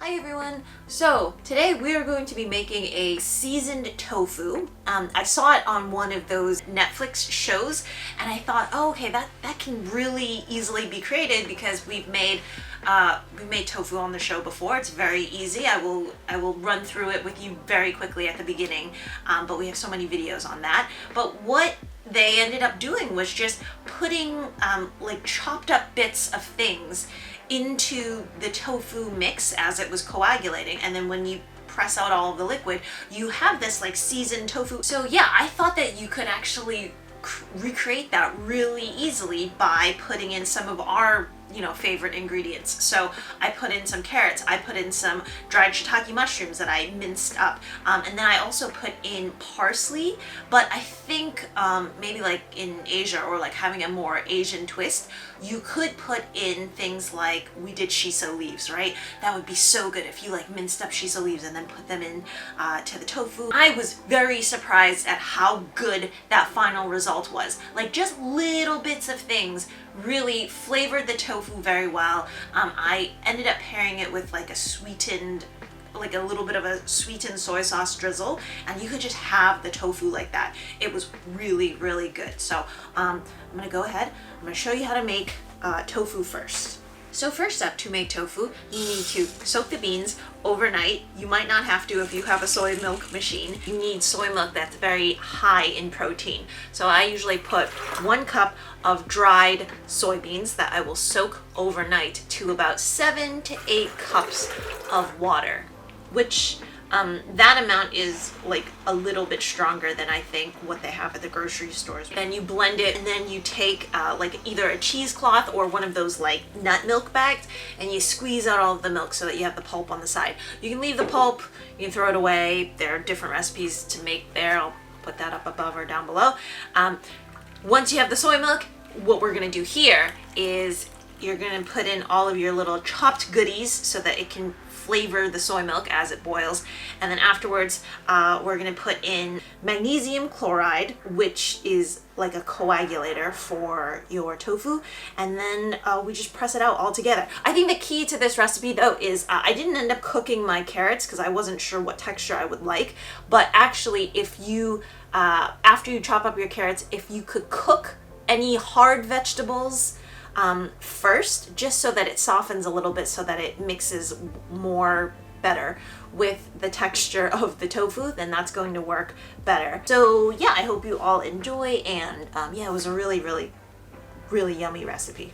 Hi everyone! So today we are going to be making a seasoned tofu. I saw it on one of those Netflix shows and I thought, oh, okay, that can really easily be created because we've made tofu on the show before. It's very easy. I will run through it with you very quickly at the beginning, but we have so many videos on that. But what they ended up doing was just putting like chopped up bits of things into the tofu mix as it was coagulating, and then when you press out all of the liquid, you have this like seasoned tofu. So yeah, I thought that you could actually recreate that really easily by putting in some of our favorite ingredients. So I put in some carrots, I put in some dried shiitake mushrooms that I minced up, and then I also put in parsley. But I think maybe like in Asia, or like having a more Asian twist, you could put in things like we did shiso leaves, right? That would be so good if you like minced up shiso leaves and then put them in to the tofu. I was very surprised at how good that final result was. Like just little bits of things really flavored the tofu very well. I ended up pairing it with like a little bit of a sweetened soy sauce drizzle, and you could just have the tofu like that. It was really, really good. So I'm gonna go ahead, I'm gonna show you how to make tofu first. So first up, to make tofu, you need to soak the beans overnight. You might not have to if you have a soy milk machine. You need soy milk that's very high in protein. So I usually put 1 cup of dried soybeans that I will soak overnight to about 7 to 8 cups of water, which that amount is like a little bit stronger than I think what they have at the grocery stores. Then you blend it, and then you take like either a cheesecloth or one of those like nut milk bags, and you squeeze out all of the milk so that you have the pulp on the side. You can leave the pulp, you can throw it away. There are different recipes to make there. I'll put that up above or down below. Once you have the soy milk, what we're gonna do here is you're gonna put in all of your little chopped goodies so that it can flavor the soy milk as it boils. And then afterwards, we're gonna put in magnesium chloride, which is like a coagulator for your tofu. And then we just press it out all together. I think the key to this recipe though is I didn't end up cooking my carrots because I wasn't sure what texture I would like. But actually, if you, after you chop up your carrots, if you could cook any hard vegetables first, just so that it softens a little bit, so that it mixes more better with the texture of the tofu, then that's going to work better. So yeah, I hope you all enjoy, and yeah, it was a really, really, really yummy recipe.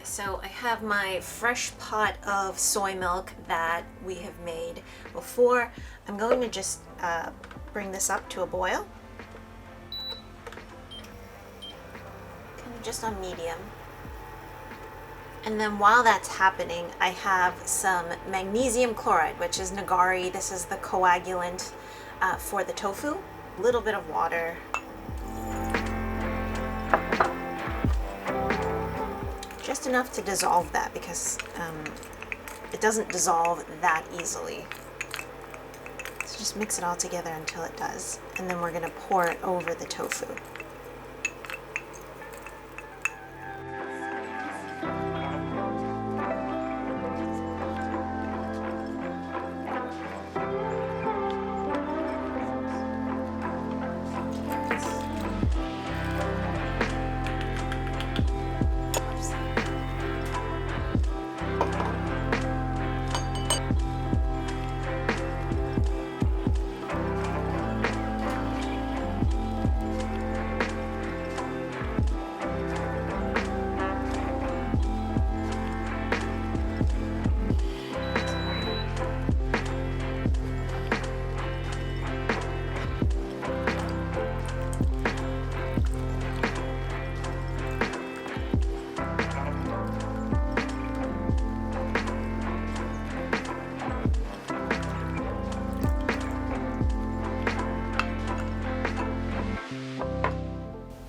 So I have my fresh pot of soy milk that we have made before. I'm going to just bring this up to a boil. Kind of just on medium. And then while that's happening, I have some magnesium chloride, which is nagari. This is the coagulant for the tofu. A little bit of water. Just enough to dissolve that, because it doesn't dissolve that easily. So just mix it all together until it does. And then we're going to pour it over the tofu.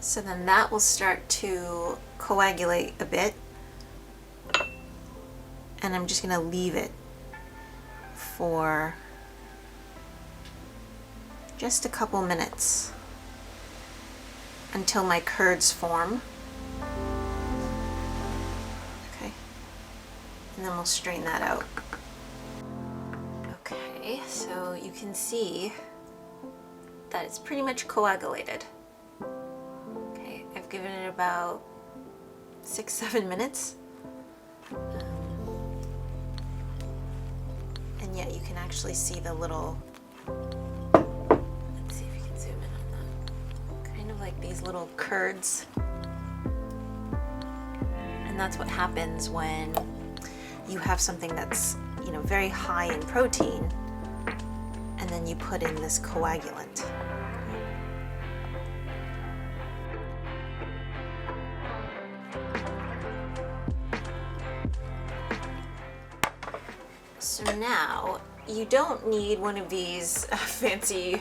So then that will start to coagulate a bit, and I'm just going to leave it for just a couple minutes. until my curds form. Okay. And then we'll strain that out. Okay, so you can see that it's pretty much coagulated. Okay, I've given it about 6-7 minutes. And yet you can actually see the little, let's see if you can zoom in on that, kind of like these little curds. And that's what happens when you have something that's, you know, very high in protein, and then you put in this coagulant. So now you don't need one of these fancy,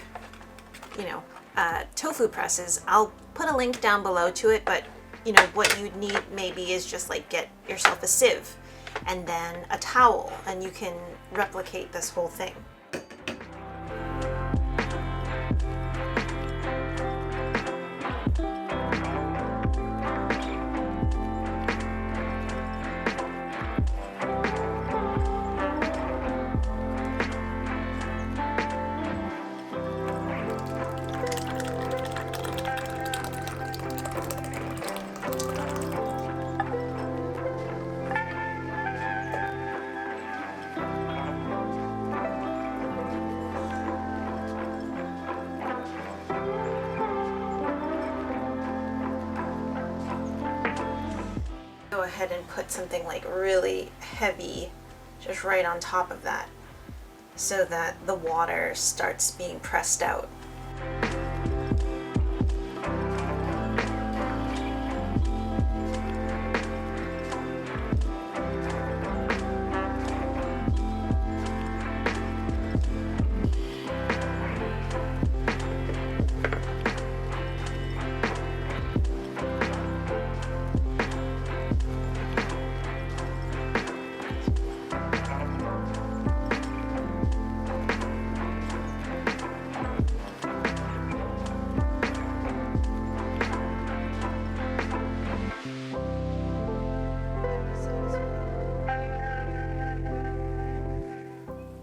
you know, tofu presses. I'll put a link down below to it, but you know, what you'd need maybe is just like get yourself a sieve and then a towel, and you can replicate this whole thing. Go ahead and put something like really heavy just right on top of that so that the water starts being pressed out.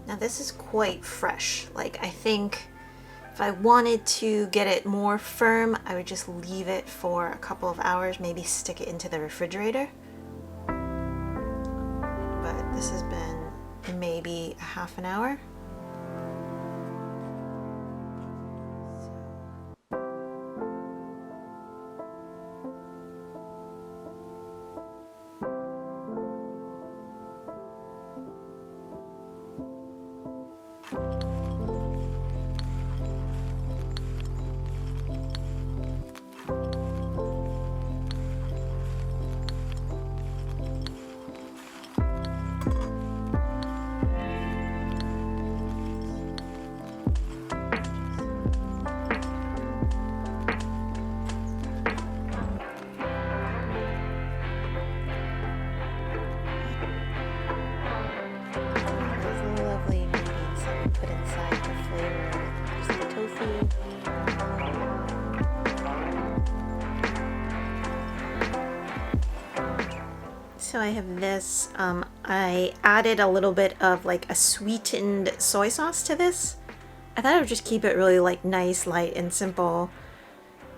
Now this is quite fresh. Like, I think if I wanted to get it more firm, I would just leave it for a couple of hours, maybe stick it into the refrigerator. But this has been maybe a half an hour. So I have this, I added a little bit of like a sweetened soy sauce to this. I thought I would just keep it really like nice, light, and simple.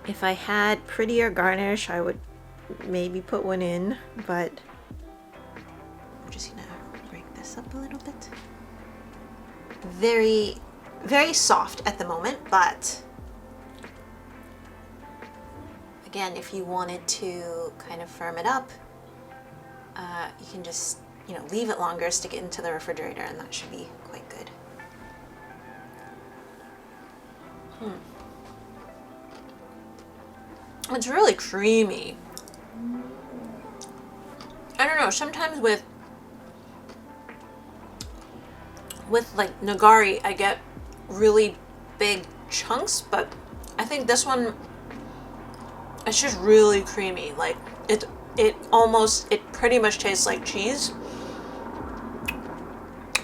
If I had prettier garnish, I would maybe put one in, but I'm just gonna break this up a little bit. Very, very soft at the moment, but again, if you wanted to kind of firm it up, you can just, you know, leave it longer, stick it into the refrigerator, and that should be quite good. It's really creamy. I don't know, sometimes with like nigari, I get really big chunks, but I think this one, it's just really creamy. Like it pretty much tastes like cheese.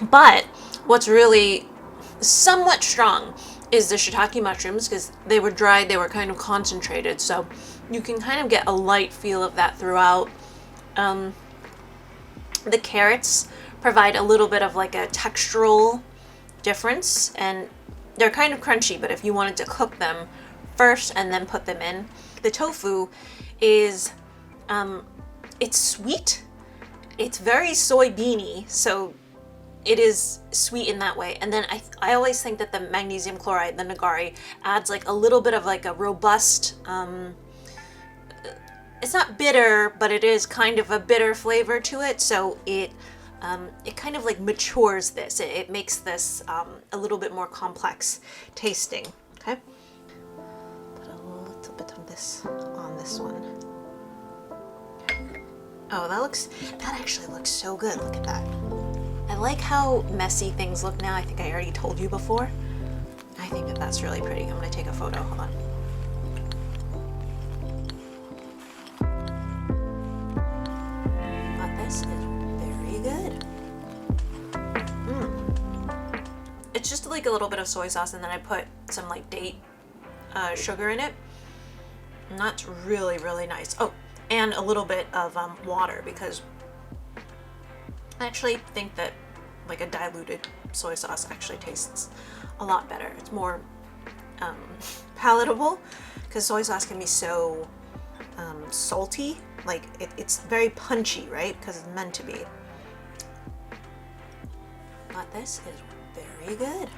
But what's really somewhat strong is the shiitake mushrooms, because they were dried, they were kind of concentrated, so you can kind of get a light feel of that throughout. The carrots provide a little bit of like a textural difference, and they're kind of crunchy, but if you wanted to cook them first and then put them in. The tofu is, it's sweet, it's very soybeany, so it is sweet in that way. And then I always think that the magnesium chloride, the nagari, adds like a little bit of like a robust, it's not bitter, but it is kind of a bitter flavor to it. So it kind of like matures this. It makes this a little bit more complex tasting. Okay. Put a little bit of this on this one. Oh, that actually looks so good. Look at that. I like how messy things look now. I think I already told you before. I think that that's really pretty. I'm gonna take a photo. Hold on. But this is very good. It's just like a little bit of soy sauce, and then I put some like date sugar in it. And that's really, really nice. Oh, and a little bit of water, because I actually think that like a diluted soy sauce actually tastes a lot better. It's more palatable, because soy sauce can be so salty. Like it's very punchy, right? Because it's meant to be. But this is very good.